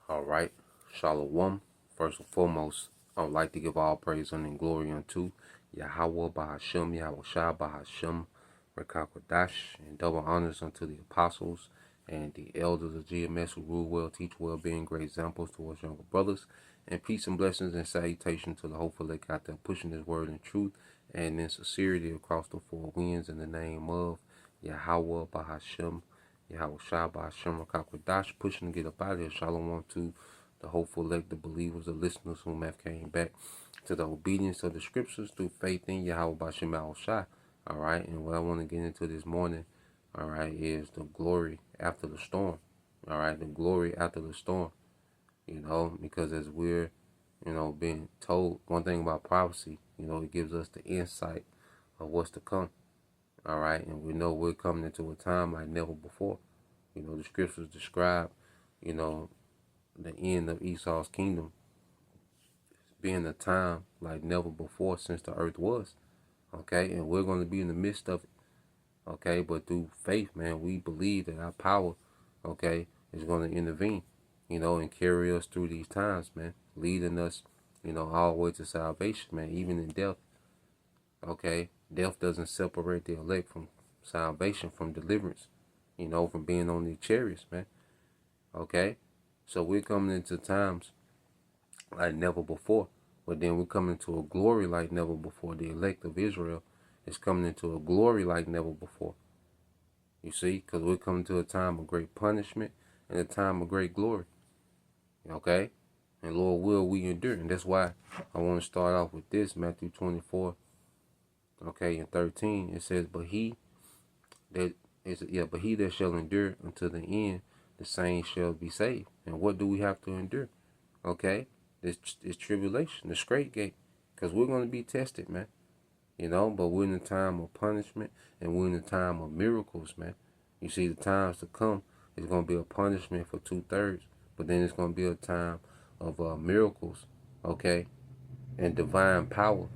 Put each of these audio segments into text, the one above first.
All right. Shalom. First and foremost, I would like to give all praise and glory unto YAHAWAH, BAHASHAM, YAHAWASHI, BAHASHAM, QADASH, and double honors unto the apostles and the elders of GMS who rule well, teach well, being great examples towards younger brothers. And peace and blessings and salutation to the hopeful that got there pushing this word in truth and in sincerity across the four winds in the name of YAHAWAH, BAHASHAM, YAHAWASHI, BAHASHAM, QADASH, pushing to get up out of here. Shalom to the hopeful elect, the believers, the listeners whom have came back to the obedience of the scriptures through faith in Yahweh Bashem Al-Shai. All right, and what I want to get into this morning, all right, is the glory after the storm. All right, the glory after the storm. You know, because as we're, being told one thing about prophecy, it gives us the insight of what's to come. All right, and we know we're coming into a time like never before. The scriptures describe, the end of Esau's kingdom being a time like never before since the earth was. Okay, and we're going to be in the midst of it. Okay, but through faith, man, we believe that our power, okay, is going to intervene, and carry us through these times, man, leading us, all the way to salvation, man, even in death. Okay, death doesn't separate the elect from salvation, from deliverance, from being on the chariots, man. Okay, so we're coming into times like never before. But then we're coming into a glory like never before. The elect of Israel is coming into a glory like never before. You see, because we're coming to a time of great punishment and a time of great glory. Okay? And Lord will we endure. And that's why I want to start off with this, Matthew 24, okay, and 13. It says, but he that shall endure unto the end, the same shall be saved. And what do we have to endure? Okay? This tribulation, the straight gate, because we're going to be tested, man. But we're in the time of punishment and we're in the time of miracles, man. You see, the times to come is going to be a punishment for 2/3, but then it's going to be a time of miracles, okay, and divine power,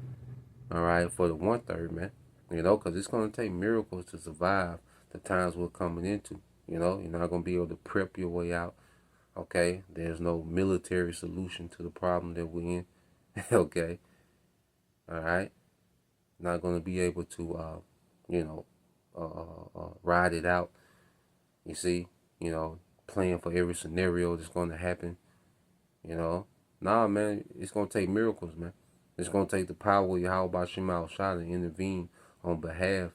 all right, for the 1/3, man. Because it's going to take miracles to survive the times we're coming into. You're not going to be able to prep your way out. Okay, there's no military solution to the problem that we're in. Okay, all right. Not going to be able to, ride it out. You see, playing for every scenario that's going to happen. Nah, man, it's going to take miracles, man. It's going to take the power of Yahweh Bashem Al-Shai to intervene on behalf,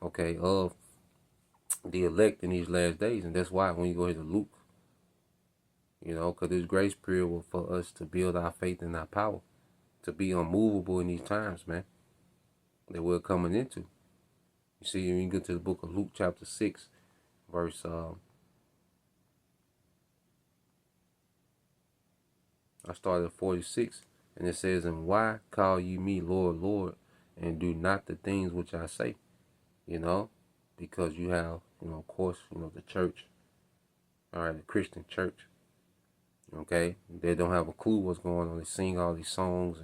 okay, of the elect in these last days. And that's why when you go ahead to Luke, because this grace period was for us to build our faith and our power, to be unmovable in these times, man, that we're coming into. You see, when you get to the book of Luke chapter 6, verse, I started at 46, and it says, and why call ye me Lord, Lord, and do not the things which I say? Because you have, of course, the church, all right, the Christian church. Okay, they don't have a clue what's going on. They sing all these songs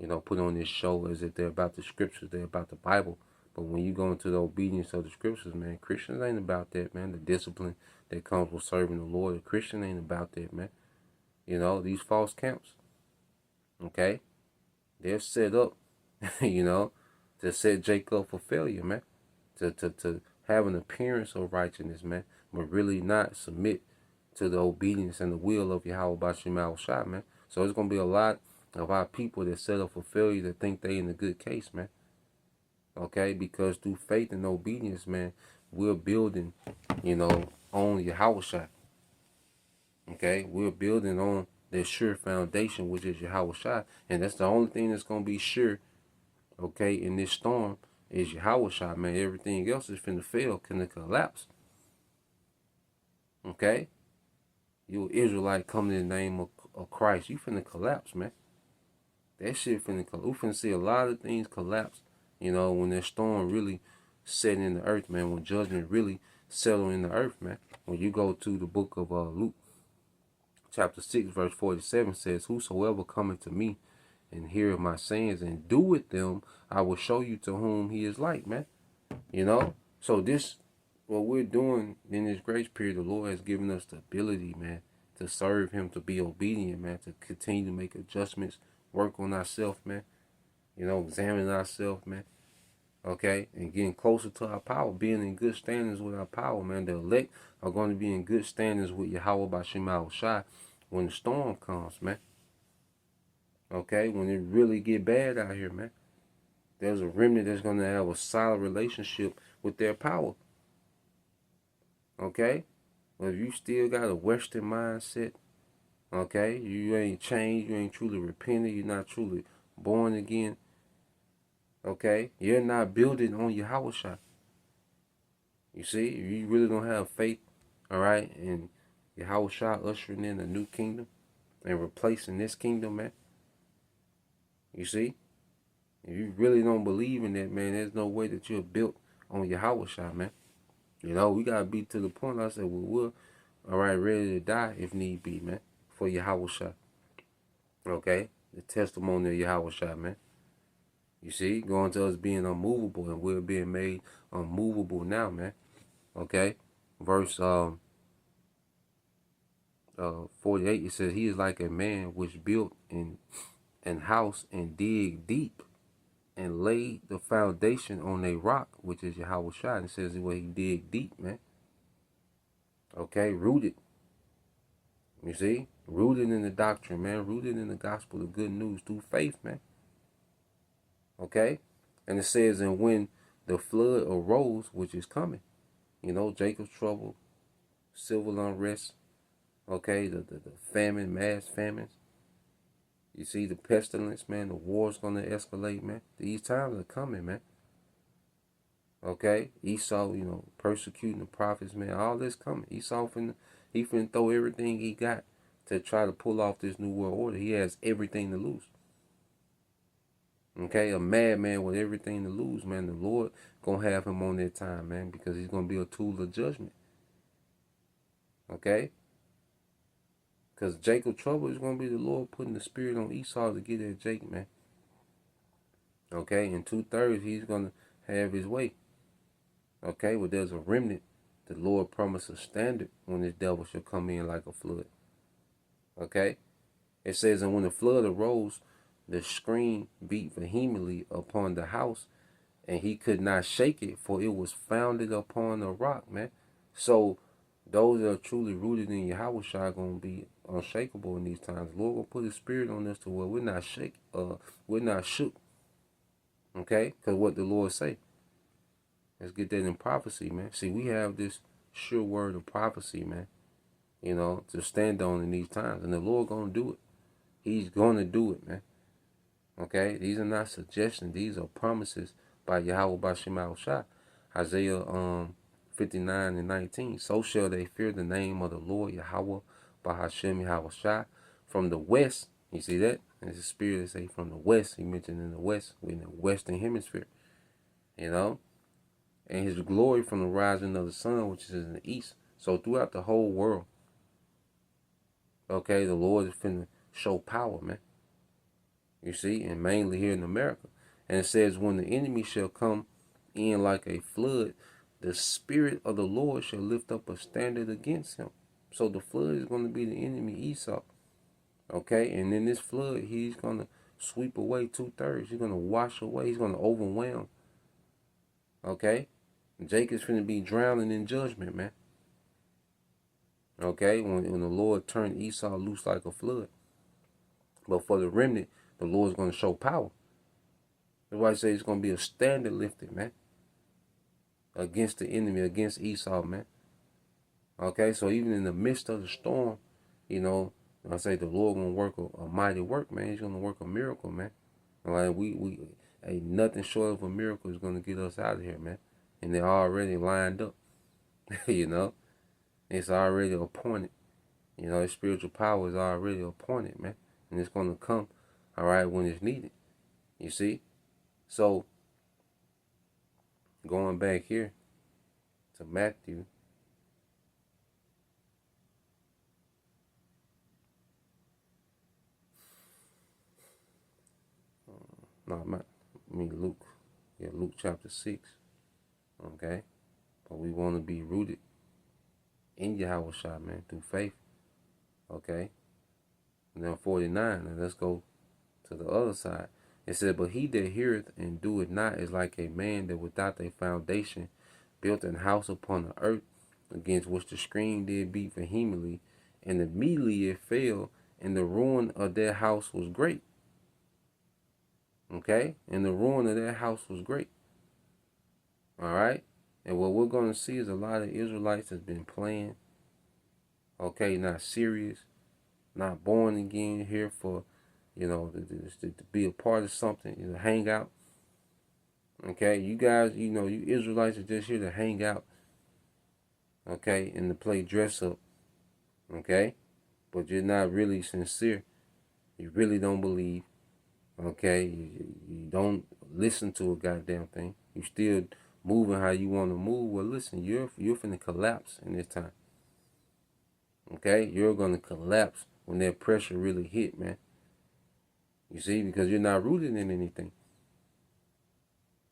and, put on this show as if they're about the scriptures, they're about the Bible. But when you go into the obedience of the scriptures, man, Christians ain't about that, man. The discipline that comes with serving the Lord, the Christian ain't about that, man. These false camps, okay, they're set up, to set Jacob up for failure, man. To have an appearance of righteousness, man, but really not submit to the obedience and the will of Yahweh Bashem Al-Shai, man. So it's going to be a lot of our people that set up for failure that think they in a good case, man. Okay, because through faith and obedience, man, we're building, on YAHAWASHI. Okay, we're building on the sure foundation, which is YAHAWASHI. And that's the only thing that's going to be sure, okay, in this storm is YAHAWASHI, man. Everything else is finna fail, can collapse. Okay? You Israelite coming in the name of Christ, you finna collapse, man. That shit finna collapse. We finna see a lot of things collapse, when that storm really setting in the earth, man. When judgment really settle in the earth, man. When you go to the book of Luke, chapter 6, verse 47 says, whosoever cometh to me and heareth my sayings and doeth them, I will show you to whom he is like, man. So this, what we're doing in this grace period, the Lord has given us the ability, man, to serve him, to be obedient, man, to continue to make adjustments, work on ourselves, man, you know, examine ourselves, man, okay, and getting closer to our power, being in good standings with our power, man. The elect are going to be in good standings with Yahawah YAHAWASHI when the storm comes, man, okay, when it really get bad out here, man. There's a remnant that's going to have a solid relationship with their power, okay. But if you still got a Western mindset, okay, you ain't changed, you ain't truly repented, you're not truly born again, okay, you're not building on Yahawashi. You see, if you really don't have faith, all right, and Yahawashi ushering in a new kingdom and replacing this kingdom, man, you see, if you really don't believe in that, man, there's no way that you're built on Yahawashi, man. You know, we got to be to the point, I said, we're all right, ready to die if need be, man, for Yahawashi. Okay, the testimony of Yahawashi, man. You see, going to us being unmovable, and we're being made unmovable now, man. Okay, verse 48, it says, he is like a man which built an house and dig deep and laid the foundation on a rock, which is Yahawashi. And it says the way he dig deep, man. Okay, rooted. You see, rooted in the doctrine, man, rooted in the gospel, the good news through faith, man. Okay, and it says, and when the flood arose, which is coming, you know, Jacob's trouble, civil unrest, okay, the famine, mass famines. You see the pestilence, man, the war's going to escalate, man. These times are coming, man. Okay, Esau, you know, persecuting the prophets, man, all this coming. Esau finna throw everything he got to try to pull off this new world order. He has everything to lose. Okay, a madman with everything to lose, man. The Lord gonna have him on that time, man, because he's gonna be a tool of judgment. Okay? Because Jacob's trouble is gonna be the Lord putting the spirit on Esau to get at Jacob, man. Okay, in 2/3 he's gonna have his way. Okay, well there's a remnant. The Lord promised a standard when this devil shall come in like a flood. Okay? It says, and when the flood arose, the screen beat vehemently upon the house, and he could not shake it, for it was founded upon a rock, man. So those that are truly rooted in Yahawashi are going to be unshakable in these times. The Lord will put his spirit on us to where we're not shook. Okay? Because what the Lord say. Let's get that in prophecy, man. See, we have this sure word of prophecy, man, you know, to stand on in these times. And the Lord going to do it. He's going to do it, man. Okay? These are not suggestions. These are promises by Yahawah YAHAWASHI. Isaiah 59:19. So shall they fear the name of the Lord Yahawah BAHASHAM YAHAWASHI from the west. You see that? There's a spirit that say from the west. He mentioned in the west. We're in the western hemisphere. You know? And his glory from the rising of the sun, which is in the east. So throughout the whole world, okay, the Lord is finna show power, man. You see, and mainly here in America. And it says, when the enemy shall come in like a flood, the spirit of the Lord shall lift up a standard against him. So the flood is going to be the enemy Esau. Okay, and in this flood, he's going to sweep away 2/3. He's going to wash away. He's going to overwhelm. Okay, Jacob's finna be drowning in judgment, man. Okay, when the Lord turned Esau loose like a flood. But for the remnant, the Lord's going to show power. That's why I say it's going to be a standard lifted, man, against the enemy, against Esau, man. Okay, so even in the midst of the storm, you know, I say the Lord going to work a mighty work, man. He's going to work a miracle, man. Like we ain't nothing short of a miracle is going to get us out of here, man. And they're already lined up, you know. It's already appointed. You know, spiritual power is already appointed, man. And it's going to come, all right, when it's needed. You see? So, going back here to Matthew. Luke. Yeah, Luke chapter 6. Okay? But we want to be rooted in Yahawashi, man, through faith. Okay. And then 49. And let's go to the other side. It said, but he that heareth and doeth not is like a man that without a foundation built an house upon the earth, against which the stream did beat vehemently, and immediately it fell, and the ruin of that house was great. Okay? And the ruin of that house was great. All right? And what we're going to see is a lot of Israelites has been playing. Okay? Not serious. Not born again, here for, to be a part of something, hang out. Okay? You guys, you Israelites are just here to hang out. Okay? And to play dress up. Okay? But you're not really sincere. You really don't believe. Okay? You don't listen to a goddamn thing. You still moving how you want to move. Well, listen, you're finna collapse in this time. Okay? You're going to collapse when that pressure really hit, man. You see? Because you're not rooted in anything.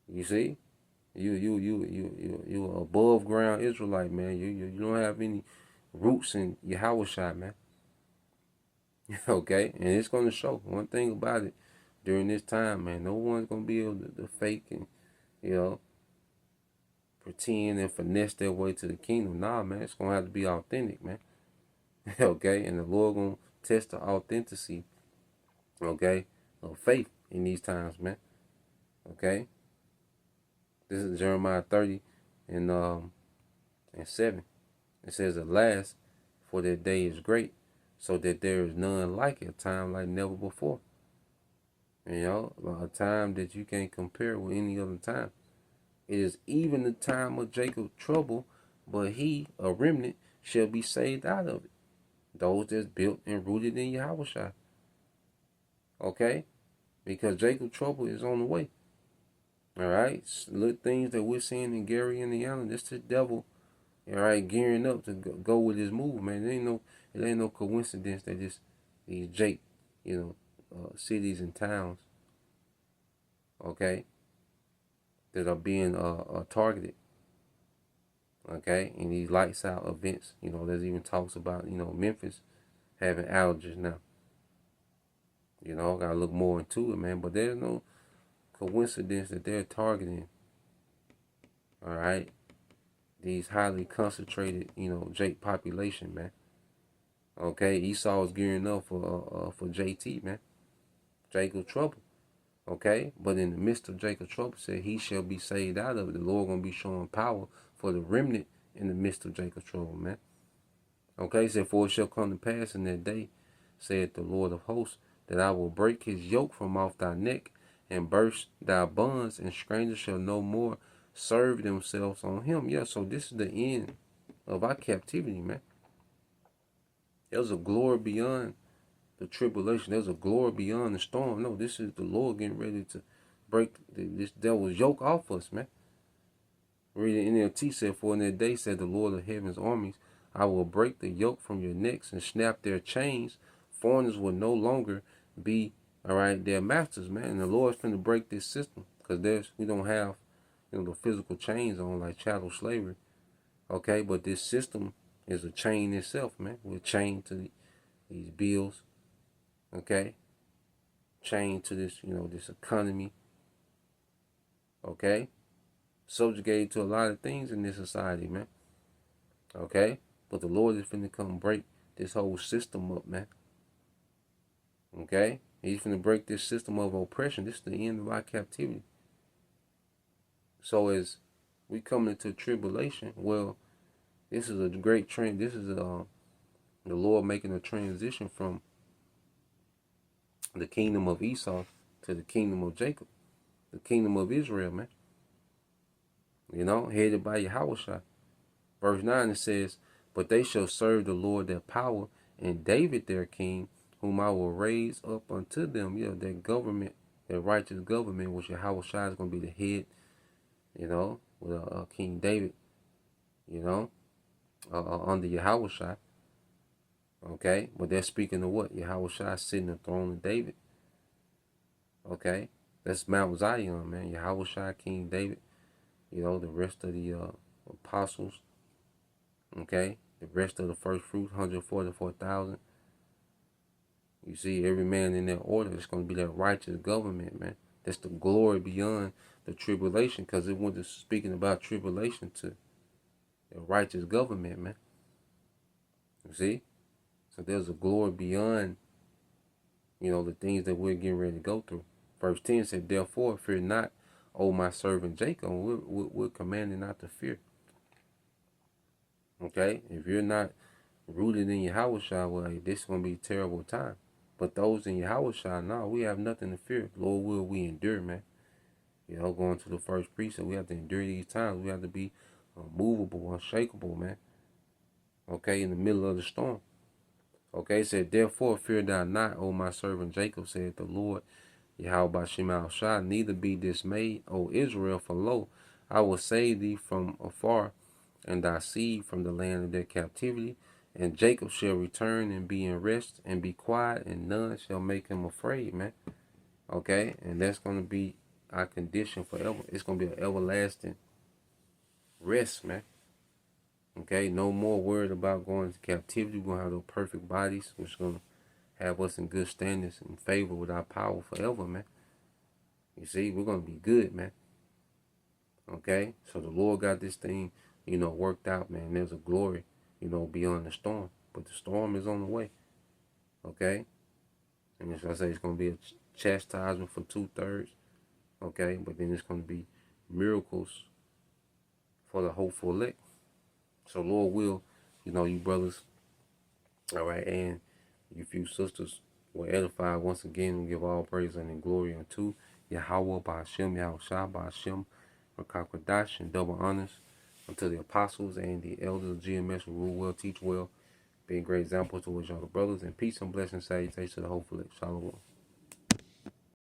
You see? You above ground Israelite, man. You don't have any roots in YAHAWASHI, man. Okay? And it's going to show. One thing about it, during this time, man, no one's going to be able to fake and, pretend and finesse their way to the kingdom. Nah, man, it's going to have to be authentic, man. Okay? And the Lord going to test the authenticity, okay, of faith in these times, man. Okay? This is Jeremiah 30 and 7. It says, alas, for that day is great, so that there is none like it, a time like never before. A time that you can't compare with any other time. It is even the time of Jacob's trouble, but he, a remnant, shall be saved out of it. Those that's built and rooted in YAHAWASHI. Okay? Because Jacob's trouble is on the way. All right? Little things that we're seeing in Gary, Indiana, this the devil, all right, gearing up to go with his move, man. It ain't no coincidence that these Jake, cities and towns, okay, that are being targeted, okay, in these lights out events. There's even talks about, Memphis having outages now. Gotta look more into it, man. But there's no coincidence that they're targeting, all right, these highly concentrated, Jake population, man. Okay, Esau is gearing up for JT, man. Jacob's trouble. Okay, but in the midst of Jacob's trouble, said he shall be saved out of it. The Lord gonna be showing power for the remnant in the midst of Jacob's trouble, man. Okay, said, for it shall come to pass in that day, said the Lord of hosts, that I will break his yoke from off thy neck and burst thy bonds, and strangers shall no more serve themselves on him. Yeah, so this is the end of our captivity, man. There's a glory beyond the tribulation. There's a glory beyond the storm. No, this is the Lord getting ready to break this devil's yoke off us, man. Reading NLT said, for in that day, said the Lord of heaven's armies, I will break the yoke from your necks and snap their chains. Foreigners will no longer be, all right, their masters, man. And the Lord's finna break this system, because we don't have, the physical chains on like chattel slavery. Okay, but this system is a chain itself, man. We're chained to these bills. Okay, chained to this, this economy. Okay, subjugated to a lot of things in this society, man. Okay, but the Lord is finna come break this whole system up, man. Okay, he's finna break this system of oppression. This is the end of our captivity. So as we come into tribulation, well, this is a great trend. This is the Lord making a transition from the kingdom of Esau to the kingdom of Jacob, the kingdom of Israel, man. Headed by YAHAWASHI. Verse 9, it says, but they shall serve the Lord their power, and David their king, whom I will raise up unto them. That government, that righteous government, which YAHAWASHI is going to be the head, with King David, under YAHAWASHI. Okay, but they're speaking of what? YAHAWASHI sitting on the throne of David. Okay, that's Mount Zion, man. YAHAWASHI, King David, the rest of the apostles. Okay, the rest of the first fruit, 144,000. You see, every man in that order, it's going to be that righteous government, man. That's the glory beyond the tribulation, because it wasn't speaking about tribulation to the righteous government, man. You see? So there's a glory beyond, the things that we're getting ready to go through. Verse 10 said, therefore, fear not, O my servant Jacob. We're commanded not to fear. Okay? If you're not rooted in YAHAWASHI, well, this is going to be a terrible time. But those in YAHAWASHI, no, we have nothing to fear. Lord will we endure, man. Going to the first precept, we have to endure these times. We have to be unmovable, unshakable, man. Okay, in the middle of the storm. Okay, it said, therefore fear thou not, O my servant Jacob, said the Lord, YAHAWASHI, neither be dismayed, O Israel, for lo, I will save thee from afar, and thy seed from the land of their captivity. And Jacob shall return and be in rest, and be quiet, and none shall make him afraid, man. Okay, and that's going to be our condition forever. It's going to be an everlasting rest, man. Okay, no more worried about going to captivity. We're going to have those perfect bodies, which is going to have us in good standings and favor with our power forever, man. You see, we're going to be good, man. Okay, so the Lord got this thing, worked out, man. There's a glory, beyond the storm. But the storm is on the way. Okay, and as I say, it's going to be a chastisement for 2/3. Okay, but then it's going to be miracles for the hopeful elect. So Lord will, you brothers, all right, and you few sisters were edified once again, and give all praise and glory unto YAHAWAH, BAHASHAM, YAHAWASHI, BAHASHAM, QADASH, and double honors unto the apostles and the elders of GMS who rule well, teach well, being great examples towards y'all the brothers, and peace and blessings, salutations to the hopeful elect. Shalom.